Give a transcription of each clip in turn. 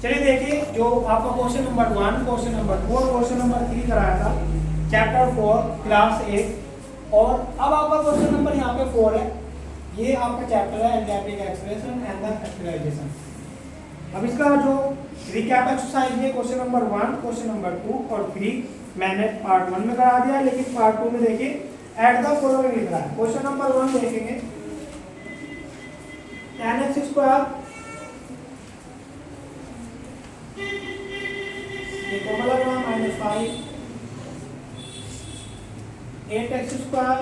चलिए देखिए जो आपका question number 1, question number 4, question number 3 कराया था चैप्टर 4 क्लास 8 और अब आपका क्वेश्चन नंबर यहाँ पे 4 है। ये आपका चैप्टर है algebraic expression and the factorisation. अब इसका जो रिकैप एक्सरसाइज है क्वेश्चन नंबर 1, क्वेश्चन नंबर 2 और 3 मैंने पार्ट 1 में करा दिया, लेकिन पार्ट 2 में देखिए एट द फॉलोइंग लिख रहा है। क्वेश्चन नंबर 1 देखेंगे tan x स्क्वायर ये कॉमन लग रहा है -5 8x स्क्वायर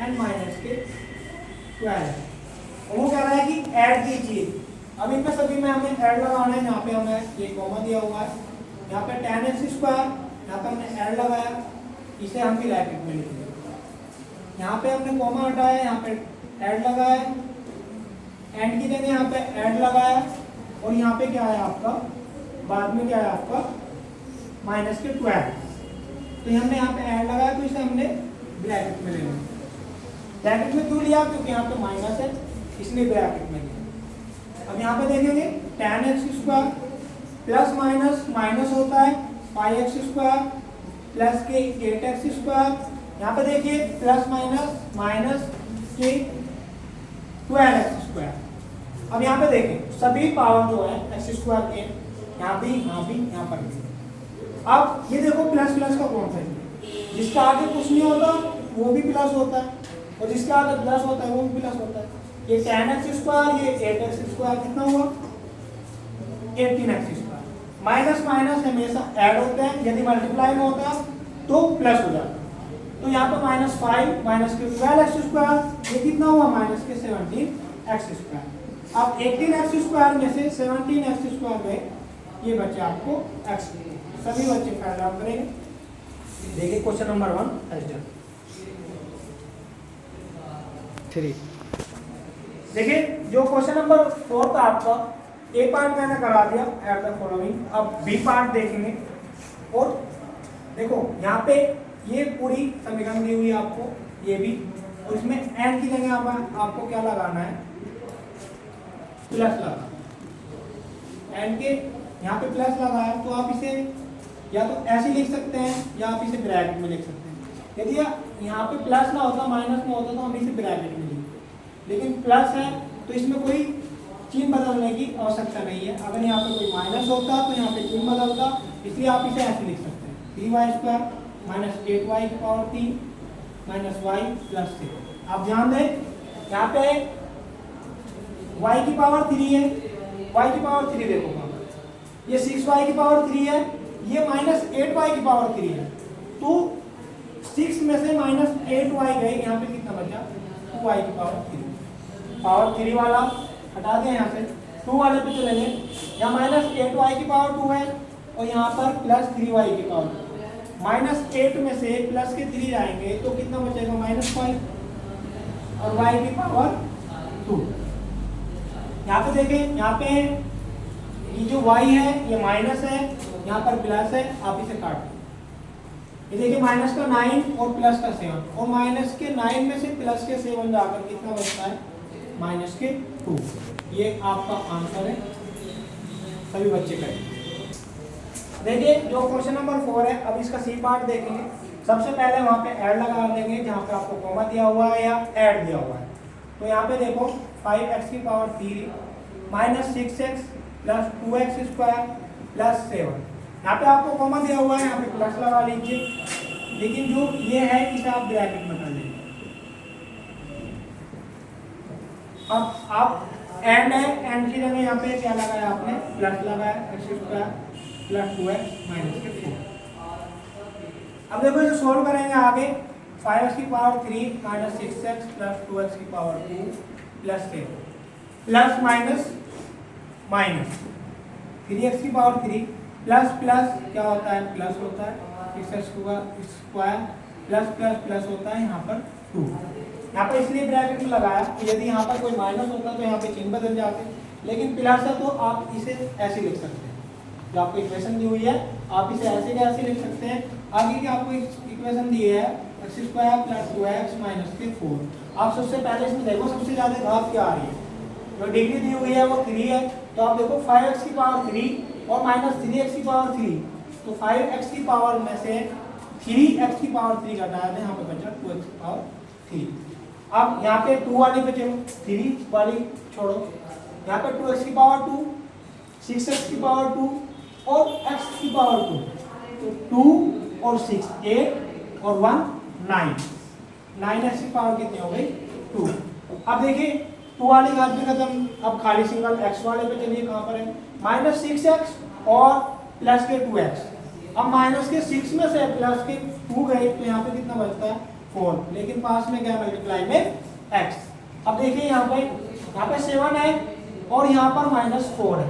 एंड माइनस के 12। वो कह रहा है कि ऐड कीजिए। अब इनमें सभी में हमें ऐड लगाना है। यहाँ पे हमें ये कॉमा दिया हुआ है, यहाँ पे tan x स्क्वायर, यहाँ पे हमने ऐड लगाया, इसे हम भी ब्रैकेट में लिखेंगे। यहाँ पे हमने कॉमा हटाया, यहाँ पे ऐड लगाया, एंड की जगह यहाँ पे ऐड लगाया और यहाँ पे क्या है आपका बाद में क्या है आपका माइनस के 12। तो हमने यहाँ पे ऐड लगाया तो इसे हमने ब्रैकेट में ले लिया। ब्रैकेट में क्यों लिया? क्योंकि यहाँ पे माइनस है इसलिए ब्रैकेट में लिया। अब यहाँ पे देखेंगे tan x square plus minus minus होता है 5x स्क्वायर प्लस के 8x स्क्वायर। यहाँ पे देखिए प्लस माइनस माइनस के 12x स्क्वायर। अब यहाँ पे देखें सभी पावर जो है x स्क्वायर के यहाँ भी यहाँ पर भी। अब ये देखो प्लस प्लस का कौन सा है? जिसका आगे कुछ नहीं होता वो भी प्लस होता है और जिसका आगे प्लस होता है वो भी प्लस होता है। ये tan x स्क्वायर ये 8x स्क्वायर कितना हुआ 18x स्क्वायर। माइनस माइनस हमेशा ऐड होते हैं, यदि मल्टीप्लाई में होता है तो प्लस हो जाता है। तो यहाँ पर -5 माइनस के 12x स्क्वायर ये कितना हुआ माइनस के 17x स्क्वायर। अब 18x स्क्वायर में से 17x स्क्वायर में ये बच्चे आपको x। सभी बच्चे फाइंड आउट करेंगे। देखिए क्वेश्चन नंबर 1 एज डन। 3 देखिए जो क्वेश्चन नंबर 4 था आपका ए पार्ट मैंने करा दिया एट द फॉलोइंग। अब बी पार्ट देखेंगे और देखो यहाँ पे ये पूरी समीकरण दी हुई है आपको, ये भी, और इसमें एन की जगह आपको क्या लगाना है प्लस लगा। एन के यहाँ पे प्लस लगाया तो आप इसे या तो ऐसे लिख सकते हैं या आप इसे ब्रैकेट में लिख सकते हैं। यदि यहाँ पे प्लस ना होता माइनस में होता तो हम इसे ब्रैकेट में लिखते, लेकिन प्लस है तो इसमें कोई चिन्ह बदलने की आवश्यकता नहीं है। अगर यहाँ पे कोई माइनस होता तो यहाँ पे चिन्ह बदलता, इसलिए आप इसे ऐसे लिख सकते हैं 3y स्क्वायर माइनस 8y की पावर 3 माइनस y प्लस 6। आप ध्यान दें यहाँ पे y की पावर 3 है, y की पावर 3 देखो ये 6y की पावर 3 है, ये माइनस 8y की पावर 3 है। तो 6 में से माइनस 8y गए, यहाँ पे कितना बचा 2y की पावर 3। पावर 3 वाला हटा दें, यहाँ से 2 वाले पे चलेंगे। यहाँ माइनस 8y की पावर 2 है और यहाँ पर प्लस 3y की पावर। माइनस 8 में से प्लस के 3 जाएंगे तो कितना बचेगा -5 और y की पावर 2। यहाँ पे देखें, यहाँ पे ये जो y है ये माइनस है, यहाँ पर प्लस है, आप इसे काट। ये देखिए माइनस का 9 और प्लस का 7 और माइनस के 9 में से प्लस के 7 जाकर कितना बचता है माइनस के 2। ये आपका आंसर है, सभी बच्चे करें। देखिए जो क्वेश्चन नंबर 4 है, अब इसका सी पार्ट देखेंगे। सबसे पहले वहाँ पे ऐड लगा देंगे जहाँ पे आपको कॉमा दिया हुआ है या ऐड दिया हुआ है। तो यहाँ पे देखो 5x की power 3 minus 6x plus 2x square plus 7। यहाँ पे आपको कॉमा दिया हुआ है, यहाँ पे प्लस लगा लीजिए, लेकिन जो ये है इसे आप ब्रैकेट में कर लीजिए। अब आप एंड है, एंड की जगह यहाँ पे क्या लगाया आपने प्लस लगाया x square plus 2x minus के 4। अब देखो इसे सोल्व करेंगे आगे 5x की power 3 minus 6x plus 2x की power 2 plus 7 plus minus minus 3x की पावर 3 प्लस प्लस क्या होता है प्लस होता है 6x square plus plus plus होता है यहाँ पर 2। यहाँ पर इसलिए ब्रैकेट में लगाया कि यदि यहाँ पर कोई माइनस होता तो यहाँ पे चिन्ह बदल जाते, लेकिन प्लस है तो आप इसे ऐसे लिख सकते हैं। जो आपको इक्वेशन दी हुई है आप इसे ऐसे के ऐसे लिख सकते हैं। आगे की आपको इक्वेशन दी है x square plus 2x minus के 4। आप सबसे पहले इसमें देखो सबसे ज़्यादा घात क्या आ रही है। जो डिग्री दी हुई है वो 3 है तो आप देखो 5x की पावर 3 और माइनस 3x की पावर 3, तो 5x की पावर में से 3x की पावर 3 घटाया था, यहाँ पे बचा 2x की पावर 3। अब यहाँ पे 2 वाली पे चलो, 3 वाली छोड़ो, यहाँ पे 2x की पावर 2, 6x की पावर 2 और x की पावर 2, तो 2 और 6 8 और 1 9, 9x की पावर कितनी हो गई 2। अब देखिए 2 वाली घात भी खत्म, अब खाली सिंगल x वाले पे चलिए, कहाँ पर है माइनस 6x और प्लस के 2x। अब माइनस के 6 में से प्लस के 2 गए तो यहाँ पे कितना बचता है 4, लेकिन पास में क्या मल्टीप्लाई में x। अब देखिए यहाँ पे 7 है और यहाँ पर माइनस 4 है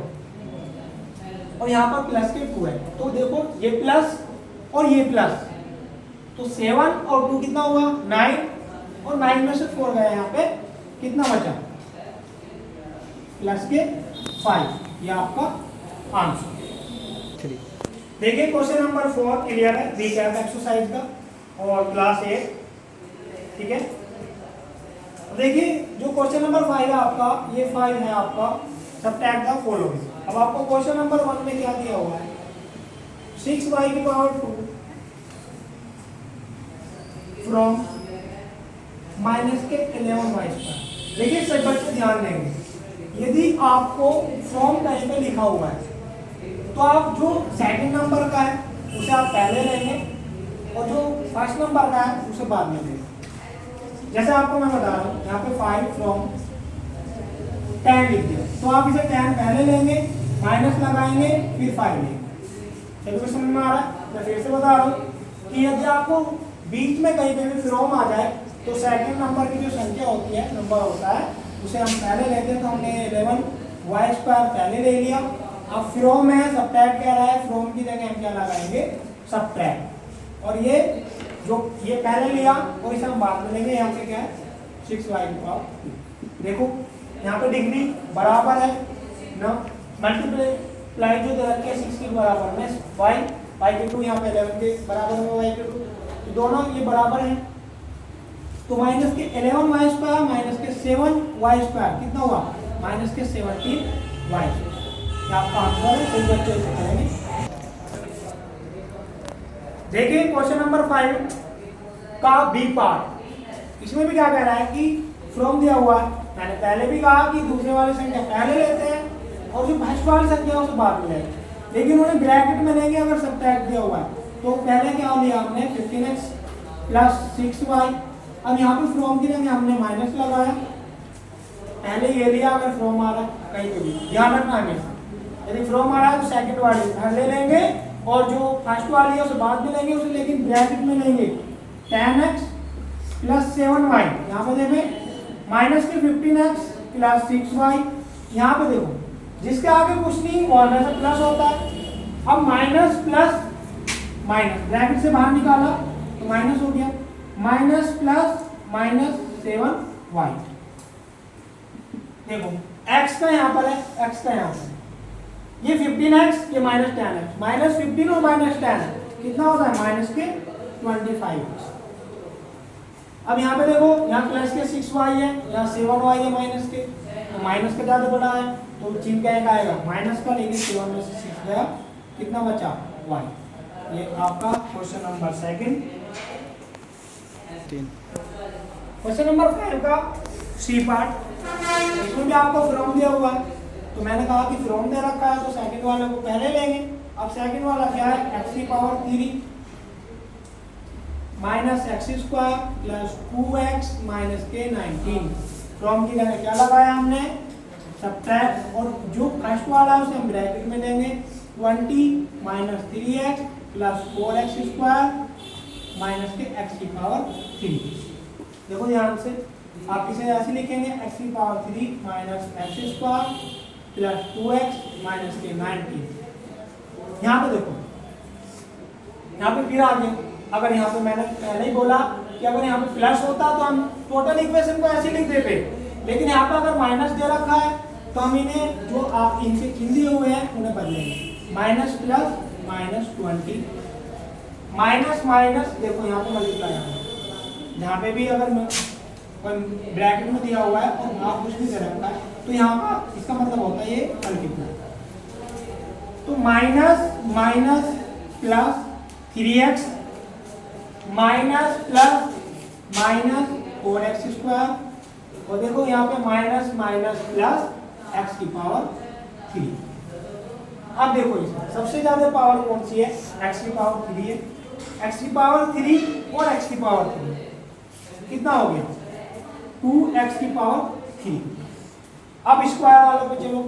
और यहाँ पर प्लस के 2 है, तो देखो ये प्लस और ये प्लस, तो 7 और 2 कितना हुआ 9 और 9 में से 4 गया, यहाँ पे कितना बचा प्लस के 5, ये आपका आंसर। देखिए क्वेश्चन नंबर 4 क्लियर है, रिकैप एक्सरसाइज का और क्लास 8, ठीक है। देखिए जो क्वेश्चन नंबर 5 है आपका, ये 5 है आपका सबट्रैक्ट द फॉलोइंग। अब आपको क्वेश्चन नंबर 1 में क्या दिया हुआ है 6y की पावर 2 फ्रॉम माइनस के 11y स्क्वायर। देखिए सब बच्चे ध्यान देंगे, यदि आपको फ्रॉम कहीं पे लिखा हुआ है तो आप जो सेकंड नंबर का है उसे आप पहले लेंगे और जो फर्स्ट नंबर का है उसे बाद में लेंगे। जैसे आपको मैं बता रहा हूँ, यहाँ पे 5 फ्रॉम 10 लिख दिया, तो आप इसे 10 पहले लेंगे, माइनस लगाएंगे, फिर 5 लेंगे। चलो समझ में आ रहा है? मैं फिर से बता रहा हूँ कि यदि आपको बीच में कहीं पे भी फ्रॉम आ जाए तो सेकंड नंबर की जो संख्या होती है, नंबर होता है, उसे हम पहले लेते हैं। तो हमने 11y स्क्वायर पहले ले लिया, अब फ्रॉम है, सबट्रैक्ट कह रहा है, फ्रॉम की जगह हम क्या लगाएंगे सबट्रैक्ट, और ये जो ये पहले लिया और इसे हम बाद में लेंगे। यहाँ पे क्या है 6y की पावर, देखो यहाँ पे डिग्री बराबर है ना, मल्टीप्लाई जो दे रखी है 6 के बराबर में y के 2, यहाँ पे 11 के बराबर में y के 2, तो दोनों ये बराबर हैं, तो माइनस के 11y स्क्वायर माइनस के 7y स्क्वायर कितना हुआ माइनस के 17y। आपका आंसर है, सही बच्चे इसे करेंगे। देखिए क्वेश्चन नंबर 5 का बी पार्ट, इसमें भी क्या कह रहा है कि फ्रॉम दिया हुआ है, मैंने पहले भी कहा कि दूसरे वाली संख्या पहले लेते हैं और जो फर्स्ट वाली संख्या उसे बाद में लेते हैं, लेकिन उन्हें ब्रैकेट में लेंगे अगर सबट्रैक्ट दिया हुआ है। तो पहले क्या लिया हमने 15x प्लस 6y, अब यहाँ पे फ्रॉम की जगह हमने माइनस लगाया, पहले ये लिया, अगर फ्रॉम आ रहा है कहीं पे भी ध्यान रखना हमेशा, यदि फ्रॉम आ रहा है तो सेकंड वाली पहले लेंगे और जो फर्स्ट वाली है उसे बाद में लेंगे, उसे लेकिन ब्रैकेट में लेंगे 10x प्लस 7y, यहाँ पे देखें माइनस के 15x प्लस 6y, यहाँ पे देखो जिसके आगे कुछ नहीं वो हमेशा प्लस होता है। अब माइनस प्लस माइनस ब्रैकेट से बाहर निकाला तो माइनस हो गया, माइनस प्लस माइनस 7y, देखो x का यहाँ पर है, x का यहाँ पर ये 15x, ये माइनस 10x, माइनस 15 और माइनस 10 कितना होता है माइनस के 25x। अब यहाँ पे देखो, यहाँ प्लस के 6y है, यहाँ 7y है माइनस के, तो माइनस का ज़्यादा बड़ा है तो चिन्ह क्या आएगा माइनस का, लेकिन 7 में से 6 गया, कितना बचा y। ये आपका क्वेश्चन नंबर 2। क्वेश्चन नंबर 5 का सी पार्ट, इसमें भी आपको फ्रॉम दिया हुआ है, तो मैंने कहा कि फ्रॉम दे रखा है तो सेकंड वाले को पहले लेंगे। अब सेकंड वाला क्या है x की power 3 minus x square plus 2x minus के 19, फ्रॉम की जगह क्या लगाया हमने सबट्रैक्ट, और जो फर्स्ट वाला है उसे हम ब्रैकेट में लेंगे 20 minus 3x plus 4x square minus के x की पावर 3। देखो ध्यान से, आप इसे ऐसे लिखेंगे x की power 3 minus x square plus 2x minus के 19। यहाँ पे देखो, यहाँ पे फिर आगे, अगर यहाँ पे मैंने पहले ही बोला कि अगर यहाँ पे प्लस होता तो हम टोटल इक्वेशन को ऐसे लिख देते, लेकिन यहाँ पे अगर माइनस दे रखा है तो हम इन्हें जो आप इनसे चिन्ह दिए हुए हैं उन्हें बदलेंगे, minus plus minus 20 minus minus, देखो यहाँ पे मल्टीप्लाई आएगा, यहाँ पे भी अगर ब्रैकेट में दिया हुआ है और आप कुछ भी दे रखा है तो यहाँ का इसका मतलब होता है ये मल्टीप्लाई। तो minus minus plus 3x minus plus minus 4x square, और देखो यहाँ पे माइनस माइनस प्लस x की पावर 3। अब देखो इसमें सबसे ज्यादा पावर कौन सी है, x की पावर 3 है। x की पावर 3 और x की पावर 3 कितना हो गया, 2x की पावर 3। अब स्क्वायर वालों पे चलो,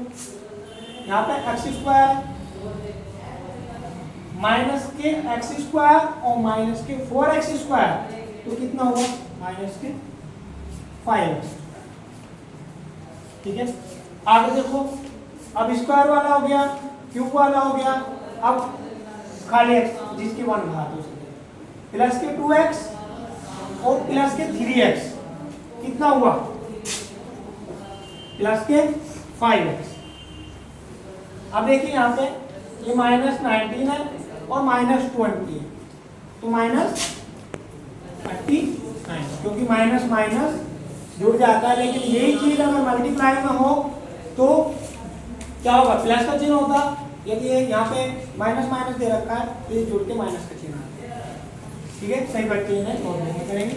यहाँ पे x स्क्वायर माइनस के x स्क्वायर और माइनस के 4x स्क्वायर, तो कितना होगा, माइनस के 5x। ठीक है, आगे देखो, अब स्क्वायर वाला हो गया, क्यूब वाला हो गया, अब खाली x जिसकी 1 घात हो सके, प्लस के 2x और प्लस के 3x कितना हुआ, प्लस के 5x। अब देखिए यहाँ पे ये माइनस 19 है और माइनस 20 है, तो माइनस 39, क्योंकि माइनस माइनस जुड़ जाता है। लेकिन यही चीज अगर मल्टीप्लाई में हो तो क्या होगा, प्लस का चिन्ह होगा। यदि यहाँ पे माइनस माइनस दे रखा है तो ये जुड़ के माइनस का चिन्ह आता है। ठीक है, सही बच्चे हैं, और करेंगे।